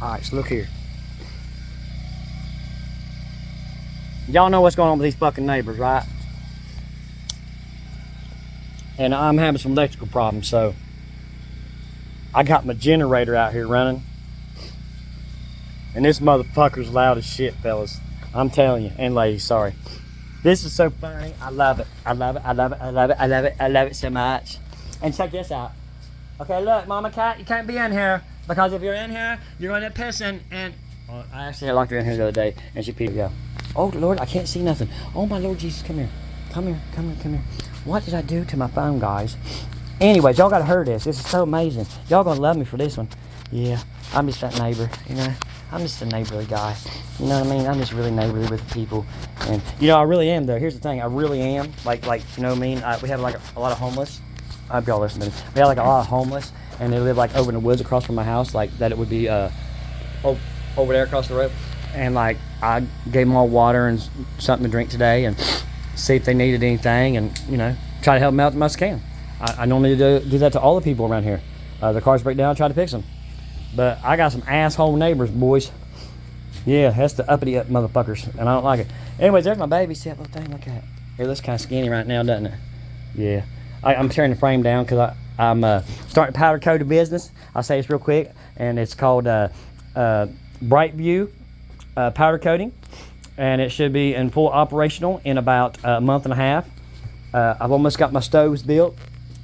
Alright, so look here. Y'all know what's going on with these fucking neighbors, right? And I'm having some electrical problems, so I got my generator out here running. And this motherfucker's loud as shit, fellas. I'm telling you, and ladies, sorry. This is so funny. I love it. I love it. I love it. I love it. I love it. I love it so much. And check this out. Okay, look, Mama Cat, you can't be in here because if you're in here, you're gonna end up pissing. And well, I actually locked her in here the other day, and she peed. Yeah. Oh Lord, I can't see nothing. Oh my Lord Jesus, come here, come here, come here, come here. What did I do to my phone, guys? Anyways, y'all gotta hear this. This is so amazing. Y'all gonna love me for this one. Yeah, I'm just that neighbor, you know. I'm just a neighborly guy. You know what I mean? I'm just really neighborly with people. And, you know, I really am, though. Here's the thing. I really am. Like you know what I mean? We have, like, a lot of homeless. I hope y'all listen to me. We have, like, a lot of homeless. And they live, like, over in the woods across from my house. Like, that it would be over there across the road. And, like, I gave them all water and something to drink today. And see if they needed anything. And, you know, try to help them out the most I can. I normally do that to all the people around here. The cars break down, I try to fix them. But I got some asshole neighbors, boys. Yeah, that's the uppity up motherfuckers, and I don't like it. Anyways, there's my baby. See that little thing? Look at it. It looks kind of skinny right now, doesn't it? Yeah. I'm tearing the frame down because I'm starting a powder coated business. I'll say this real quick, and it's called Brightview Powder Coating, and it should be in full operational in about a month and a half. I've almost got my stoves built.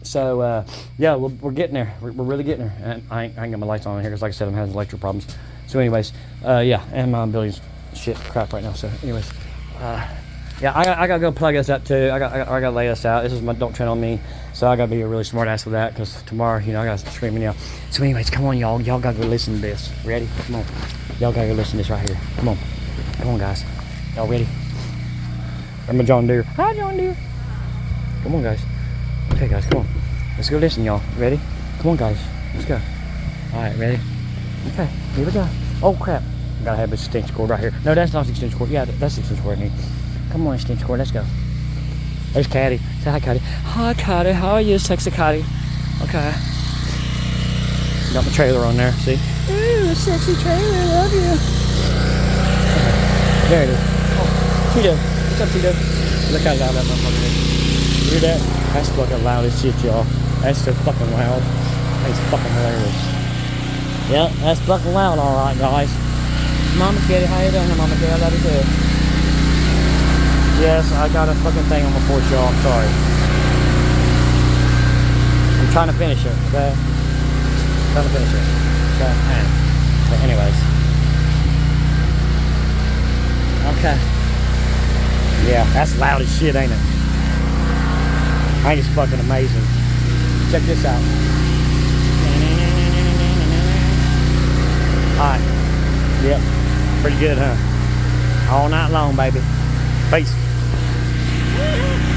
So, yeah, we're getting there. We're really getting there. And I ain't got my lights on here because, like I said, I'm having electrical problems. So, anyways, yeah, and my building's shit crap right now. So, anyways, yeah, I gotta go plug this up too. I gotta lay this out. This is my don't tread on me. So I gotta be a really smart ass with that because tomorrow, you know, I gotta scream and yell. So, anyways, come on, y'all. Y'all gotta go listen to this. Ready? Come on. Y'all gotta go listen to this right here. Come on. Come on, guys. Y'all ready? I'm a John Deere. Hi, John Deere. Come on, guys. Okay, guys, come on. Let's go listen, y'all. Ready? Come on, guys. Let's go. All right, ready? Okay, here we go. Oh, crap. I gotta have this extension cord right here. No, that's not the extension cord. Yeah, that's the extension cord I need. Come on, extension cord. Let's go. There's Caddy. Say hi, Caddy. Hi, Caddy. How are you, sexy Caddy? Okay. Got my trailer on there. See? Ooh, sexy trailer. Love you. Okay. There it is. Oh, Tito. What's up, Tito? Look how loud that motherfucker is. Hear that? That's fucking loud as shit, y'all. That's so fucking loud. That's fucking hilarious. Yeah, that's fucking loud, alright, guys. Mama Kitty, how you doing, Mama Kitty? I love you too. Yes, I got a fucking thing on my porch, y'all. I'm sorry. I'm trying to finish it, okay? Trying to finish it. Okay, but anyways. Okay. Yeah, that's loud as shit, ain't it? I think it's fucking amazing. Check this out. Alright. Yep. Pretty good, huh? All night long, baby. Peace.